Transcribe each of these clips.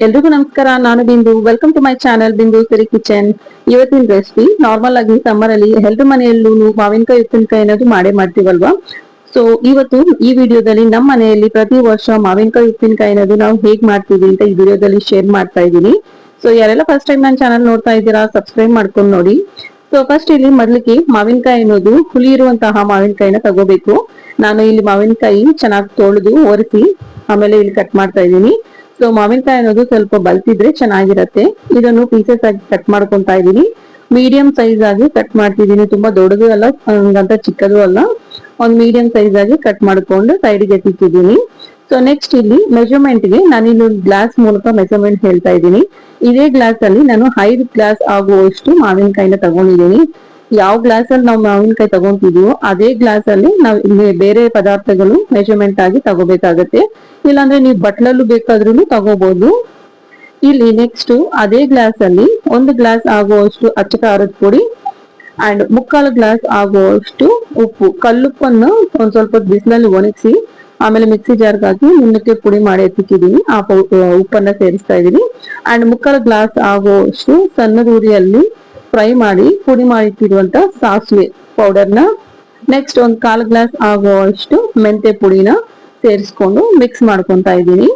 ಎಲ್ರಿಗೂ ನಮಸ್ಕಾರ. ನಾನು ಬಿಂದು. ವೆಲ್ಕಮ್ ಟು ಮೈ ಚಾನಲ್ ಬಿಂದು ಸಿರಿ ಕಿಚನ್. ಇವತ್ತಿನ ರೆಸಿಪಿ ನಾರ್ಮಲ್ ಆಗಿ ಸಮ್ಮರ್ ಅಲ್ಲಿ ಎಲ್ರ ಮನೆಯಲ್ಲೂ ಮಾವಿನಕಾಯಿ ಉಪ್ಪಿನಕಾಯಿ ಅನ್ನೋದು ಮಾಡೇ ಮಾಡ್ತೀವಲ್ವಾ. ಸೊ ಇವತ್ತು ಈ ವಿಡಿಯೋದಲ್ಲಿ ನಮ್ಮ ಮನೆಯಲ್ಲಿ ಪ್ರತಿ ವರ್ಷ ಮಾವಿನಕಾಯಿ ಉಪ್ಪಿನಕಾಯಿ ಅನ್ನೋದು ನಾವು ಹೇಗ್ ಮಾಡ್ತೀವಿ ಅಂತ ಈ ವಿಡಿಯೋದಲ್ಲಿ ಶೇರ್ ಮಾಡ್ತಾ ಇದ್ದೀನಿ. ಸೊ ಯಾರೆಲ್ಲ ಫಸ್ಟ್ ಟೈಮ್ ನನ್ನ ಚಾನಲ್ ನೋಡ್ತಾ ಇದ್ದೀರಾ, ಸಬ್ಸ್ಕ್ರೈಬ್ ಮಾಡ್ಕೊಂಡು ನೋಡಿ. ಸೊ ಫಸ್ಟ್ ಇಲ್ಲಿ ಮೊದಲಿಗೆ ಮಾವಿನಕಾಯಿ ಅನ್ನೋದು ಹುಳಿ ಇರುವಂತಹ ಮಾವಿನಕಾಯಿನ ತಗೋಬೇಕು. ನಾನು ಇಲ್ಲಿ ಮಾವಿನಕಾಯಿ ಚೆನ್ನಾಗಿ ತೊಳೆದು ಒರೆಸಿ ಆಮೇಲೆ ಇಲ್ಲಿ ಕಟ್ ಮಾಡ್ತಾ ಇದ್ದೀನಿ. ಸೊ ಮಾವಿನಕಾಯಿ ಅನ್ನೋದು ಸ್ವಲ್ಪ ಬಲ್ತಿದ್ರೆ ಚೆನ್ನಾಗಿರತ್ತೆ. ಇದನ್ನು ಪೀಸಸ್ ಆಗಿ ಕಟ್ ಮಾಡ್ಕೊಂತಾ ಇದ್ದೀನಿ. ಮೀಡಿಯಂ ಸೈಜ್ ಆಗಿ ಕಟ್ ಮಾಡ್ತಿದ್ದೀನಿ. ತುಂಬಾ ದೊಡ್ಡದು ಅಲ್ಲ, ಹಂಗಂತ ಚಿಕ್ಕದು ಅಲ್ಲ. ಒಂದು ಮೀಡಿಯಂ ಸೈಜ್ ಆಗಿ ಕಟ್ ಮಾಡ್ಕೊಂಡು ಸೈಡ್ಗೆ ಎತ್ತಿಟ್ಟಿದ್ದೀನಿ. ಸೊ ನೆಕ್ಸ್ಟ್ ಇಲ್ಲಿ ಮೆಜರ್ಮೆಂಟ್ ಗೆ ನಾನು ಇಲ್ಲಿ ಗ್ಲಾಸ್ ಮೂಲಕ ಮೆಜರ್ಮೆಂಟ್ ಹೇಳ್ತಾ ಇದ್ದೀನಿ. ಇದೇ ಗ್ಲಾಸ್ ಅಲ್ಲಿ ನಾನು 5 ಗ್ಲಾಸ್ ಆಗುವಷ್ಟು ಮಾವಿನಕಾಯಿನ ತಗೊಂಡಿದ್ದೀನಿ. ಯಾವ ಗ್ಲಾಸ್ ಅಲ್ಲಿ ನಾವು ಮಾವಿನಕಾಯಿ ತಗೊಂತಿದೀವೋ ಅದೇ ಗ್ಲಾಸ್ ಅಲ್ಲಿ ನಾವು ಬೇರೆ ಪದಾರ್ಥಗಳು ಮೆಜರ್ಮೆಂಟ್ ಆಗಿ ತಗೋಬೇಕಾಗತ್ತೆ. ಇಲ್ಲಾಂದ್ರೆ ನೀವು ಬಟ್ಲಲ್ಲೂ ಬೇಕಾದ್ರೂ ತಗೋಬಹುದು. ಇಲ್ಲಿ ನೆಕ್ಸ್ಟ್ ಅದೇ ಗ್ಲಾಸ್ ಅಲ್ಲಿ 1 ಗ್ಲಾಸ್ ಆಗುವಷ್ಟು ಅಚ್ಚ ಖಾರದ ಪುಡಿ ಅಂಡ್ 3/4 ಗ್ಲಾಸ್ ಆಗುವಷ್ಟು ಉಪ್ಪು, ಕಲ್ಲುಪ್ಪನ್ನು ಒಂದ್ ಸ್ವಲ್ಪ ಬಿಸಿಲಲ್ಲಿ ಒಣಗಿಸಿ ಆಮೇಲೆ ಮಿಕ್ಸಿ ಜಾರ್ಗೆ ಹಾಕಿ ನುಣ್ಣಕ್ಕೆ ಪುಡಿ ಮಾಡಿ ಎತ್ತಿಟ್ಟಿದ್ದೀನಿ. ಆ ಉಪ್ಪನ್ನ ಸೇರಿಸ್ತಾ ಇದ್ದೀನಿ. ಅಂಡ್ 3/4 ಗ್ಲಾಸ್ ಆಗುವಷ್ಟು ಸಣ್ಣದ ಉರಿಯಲ್ಲಿ ಫ್ರೈ ಮಾಡಿ ಪುಡಿ ಮಾಡಿಟ್ಟಿರುವಂತ ಸಾಸಿವೆ ಪೌಡರ್ನ, ನೆಕ್ಸ್ಟ್ 1/4 ಗ್ಲಾಸ್ ಆಗುವಷ್ಟು ಮೆಂತೆ ಪುಡಿನ ಸೇರಿಸ್ಕೊಂಡು ಮಿಕ್ಸ್ ಮಾಡ್ಕೊಂತಾ ಇದ್ದೀನಿ.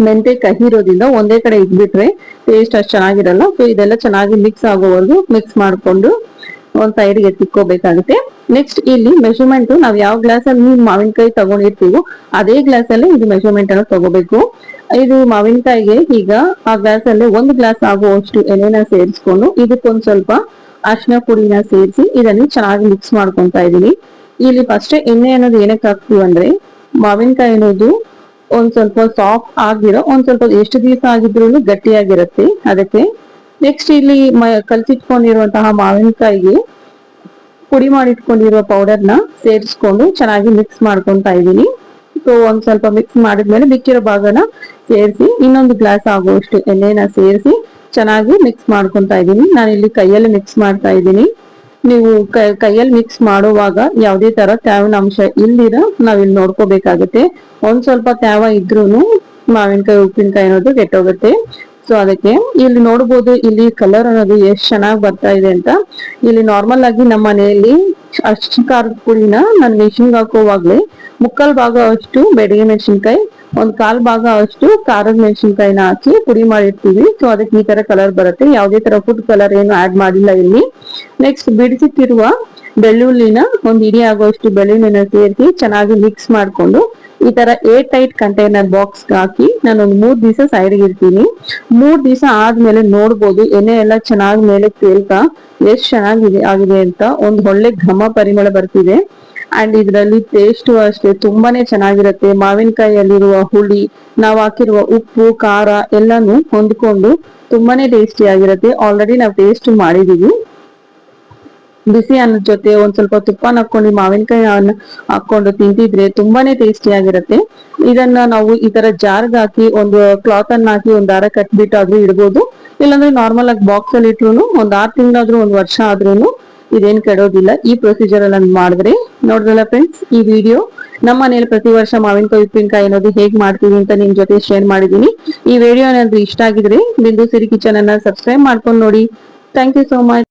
ಮೆಂತೆ ಕಹಿ ಇರೋದ್ರಿಂದ ಒಂದೇ ಕಡೆ ಇಟ್ಬಿಟ್ರೆ ಟೇಸ್ಟ್ ಅಷ್ಟು ಚೆನ್ನಾಗಿರಲ್ಲ. ಸೊ ಇದೆಲ್ಲ ಚೆನ್ನಾಗಿ ಮಿಕ್ಸ್ ಆಗೋವರೆಗೂ ಮಿಕ್ಸ್ ಮಾಡ್ಕೊಂಡು ಒಂದ್ ಸೈಡ್ಗೆ ಎತ್ತಿಕ್ಕೋಬೇಕಾಗುತ್ತೆ. ನೆಕ್ಸ್ಟ್ ಇಲ್ಲಿ ಮೆಜರ್ಮೆಂಟ್ ನಾವ್ ಯಾವ ಗ್ಲಾಸ್ ಅಲ್ಲಿ ಮಾವಿನಕಾಯಿ ತಗೊಂಡಿರ್ತೀವೋ ಅದೇ ಗ್ಲಾಸ್ ಅಲ್ಲಿ ಇದು ಮೆಜರ್ಮೆಂಟ್ ಅನ್ನು ತಗೋಬೇಕು. ಇದು ಮಾವಿನಕಾಯಿಗೆ ಈಗ ಆ ಗ್ಲಾಸ್ ಅಲ್ಲಿ 1 ಗ್ಲಾಸ್ ಆಗುವಷ್ಟು ಎಣ್ಣೆನ ಸೇರಿಸ್ಕೊಂಡು ಇದಕ್ಕೊಂದ್ ಸ್ವಲ್ಪ ಅರಿಶಿನ ಪುಡಿನ ಸೇರಿಸಿ ಇದನ್ನು ಚೆನ್ನಾಗಿ ಮಿಕ್ಸ್ ಮಾಡ್ಕೊಂತಾ ಇದೀನಿ. ಇಲ್ಲಿ ಫಸ್ಟ್ ಎಣ್ಣೆ ಅನ್ನೋದು ಏನಕ್ಕೆ ಹಾಕ್ತೀವಿ ಅಂದ್ರೆ ಮಾವಿನಕಾಯಿ ಅನ್ನೋದು ಒಂದ್ ಸ್ವಲ್ಪ ಸಾಫ್ಟ್ ಆಗಿರೋ, ಒಂದ್ ಸ್ವಲ್ಪ ಎಷ್ಟು ದಿವಸ ಆಗಿದ್ರು ಗಟ್ಟಿಯಾಗಿರುತ್ತೆ ಅದಕ್ಕೆ. ನೆಕ್ಸ್ಟ್ ಇಲ್ಲಿ ಕಲ್ಸಿಟ್ಕೊಂಡಿರುವಂತಹ ಮಾವಿನಕಾಯಿಗೆ ಪುಡಿ ಮಾಡಿಟ್ಕೊಂಡಿರುವ ಪೌಡರ್ನ ಸೇರಿಸ್ಕೊಂಡು ಚೆನ್ನಾಗಿ ಮಿಕ್ಸ್ ಮಾಡ್ಕೊಂತಾ ಇದ್ದೀನಿ. ಸೊ ಒಂದ್ ಸ್ವಲ್ಪ ಮಿಕ್ಸ್ ಮಾಡಿದ್ಮೇಲೆ ಮಿಕ್ಕಿರೋ ಭಾಗನ ಸೇರಿಸಿ ಇನ್ನೊಂದು ಗ್ಲಾಸ್ ಆಗುವಷ್ಟು ಎಣ್ಣೆನ ಸೇರಿಸಿ ಚೆನ್ನಾಗಿ ಮಿಕ್ಸ್ ಮಾಡ್ಕೊಂತಾ ಇದ್ದೀನಿ. ನಾನು ಇಲ್ಲಿ ಕೈಯಲ್ಲಿ ಮಿಕ್ಸ್ ಮಾಡ್ತಾ ಇದ್ದೀನಿ. ನೀವು ಕೈಯಲ್ಲಿ ಮಿಕ್ಸ್ ಮಾಡುವಾಗ ಯಾವುದೇ ತರ ತ್ಯಾವಿನ ಅಂಶ ಇಲ್ದಿರ ನಾವಿಲ್ಲಿ ನೋಡ್ಕೋಬೇಕಾಗುತ್ತೆ. ಒಂದ್ ಸ್ವಲ್ಪ ತ್ಯಾವ ಇದ್ರೂನು ಮಾವಿನಕಾಯಿ ಉಪ್ಪಿನಕಾಯಿ ಅನ್ನೋದು ಕೆಟ್ಟೋಗುತ್ತೆ. ಸೊ ಅದಕ್ಕೆ ಇಲ್ಲಿ ನೋಡ್ಬೋದು, ಇಲ್ಲಿ ಕಲರ್ ಅನ್ನೋದು ಎಷ್ಟ್ ಚೆನ್ನಾಗಿ ಬರ್ತಾ ಇದೆ ಅಂತ. ಇಲ್ಲಿ ನಾರ್ಮಲ್ ಆಗಿ ನಮ್ಮ ಮನೆಯಲ್ಲಿ ಅಷ್ಟು ಖಾರದ ಪುಡಿನ ನಾನು ಮೆಣಸಿನ್ಗೆ ಹಾಕೋವಾಗ್ಲೇ 3/4 ಭಾಗ ಅಷ್ಟು ಬೆಡಗೆ ಮೆಣಸಿನ್ಕಾಯಿ, 1/4 ಭಾಗ ಅಷ್ಟು ಖಾರದ ಮೆಣಸಿನ್ಕಾಯಿನ ಹಾಕಿ ಪುಡಿ ಮಾಡಿರ್ತೀವಿ. ಸೊ ಅದಕ್ಕೆ ಈ ತರ ಕಲರ್ ಬರುತ್ತೆ. ಯಾವುದೇ ತರ ಫುಡ್ ಕಲರ್ ಏನು ಆಡ್ ಮಾಡಿಲ್ಲ ಇಲ್ಲಿ. ನೆಕ್ಸ್ಟ್ ಬಿಡಿಸಿಟ್ಟಿರುವ ಬೆಳ್ಳುಳ್ಳಿನ ಒಂದ್ ಇಡೀ ಆಗುವಷ್ಟು ಬೆಳ್ಳುಳ್ಳಿನ ಸೇರಿಸಿ ಚೆನ್ನಾಗಿ ಮಿಕ್ಸ್ ಮಾಡ್ಕೊಂಡು ಈ ತರ ಏರ್ ಟೈಟ್ ಕಂಟೈನರ್ ಬಾಕ್ಸ್ ಹಾಕಿ ನಾನು ಒಂದು 3 ದಿವಸ ಸೈಡ್ಗೆ ಇರ್ತೀನಿ. 3 ದಿವಸ ಆದ್ಮೇಲೆ ನೋಡ್ಬೋದು ಎಣ್ಣೆ ಎಲ್ಲ ಚೆನ್ನಾಗಿ ಮೇಲೆ ತೇಲ್ತಾ ಎಷ್ಟ್ ಚೆನ್ನಾಗಿದೆ ಆಗಿದೆ ಅಂತ ಒಂದ್ ಒಳ್ಳೆ ಘಮ ಪರಿಮಳ ಬರ್ತಿದೆ. ಅಂಡ್ ಇದ್ರಲ್ಲಿ ಟೇಸ್ಟ್ ಅಷ್ಟೇ ತುಂಬಾನೇ ಚೆನ್ನಾಗಿರುತ್ತೆ. ಮಾವಿನಕಾಯಿಯಲ್ಲಿರುವ ಹುಳಿ, ನಾವು ಹಾಕಿರುವ ಉಪ್ಪು, ಖಾರ ಎಲ್ಲಾನು ಹೊಂದ್ಕೊಂಡು ತುಂಬಾನೇ ಟೇಸ್ಟಿ ಆಗಿರುತ್ತೆ. ಆಲ್ರೆಡಿ ನಾವು ಟೇಸ್ಟ್ ಮಾಡಿದೀವಿ. ಬಿಸಿ ಅನ್ನದ ಜೊತೆ ಒಂದ್ ಸ್ವಲ್ಪ ತುಪ್ಪನ ಹಾಕೊಂಡು ಮಾವಿನಕಾಯಿ ಹಾಕೊಂಡು ತಿಂತಿದ್ರೆ ತುಂಬಾನೇ ಟೇಸ್ಟಿ ಆಗಿರುತ್ತೆ. ಇದನ್ನ ನಾವು ಈ ತರ ಜಾರ್ಗ್ ಹಾಕಿ ಒಂದು ಕ್ಲಾತ್ ಅನ್ನ ಹಾಕಿ ಒಂದ್ ದಾರ ಕಟ್ಬಿಟ್ಟು ಆದ್ರೂ ಇಡ್ಬೋದು. ಇಲ್ಲಾಂದ್ರೆ ನಾರ್ಮಲ್ ಆಗಿ ಬಾಕ್ಸ್ ಅಲ್ಲಿ ಇಟ್ರು ಒಂದ್ 6 ತಿಂಗಳಾದ್ರೂ 1 ವರ್ಷ ಆದ್ರೂ ಇದೇನ್ ಕೆಡೋದಿಲ್ಲ ಈ ಪ್ರೊಸೀಜರ್ ಅಲ್ಲಿ ಮಾಡಿದ್ರೆ. ನೋಡಿದ್ರಲ್ಲ ಫ್ರೆಂಡ್ಸ್, ಈ ವಿಡಿಯೋ ನಮ್ಮ ಮನೇಲಿ ಪ್ರತಿ ವರ್ಷ ಮಾವಿನಕಾಯಿ ಉಪ್ಪಿನಕಾಯಿ ಅನ್ನೋದು ಹೇಗ್ ಮಾಡ್ತೀವಿ ಅಂತ ನಿಮ್ ಜೊತೆ ಶೇರ್ ಮಾಡಿದೀನಿ. ಈ ವಿಡಿಯೋ ಏನಾದ್ರು ಇಷ್ಟ ಆಗಿದ್ರೆ ಬಿಂದು ಸಿರಿ ಕಿಚನ್ ಅನ್ನ ಸಬ್ಸ್ಕ್ರೈಬ್ ಮಾಡ್ಕೊಂಡು ನೋಡಿ. Thank you so much.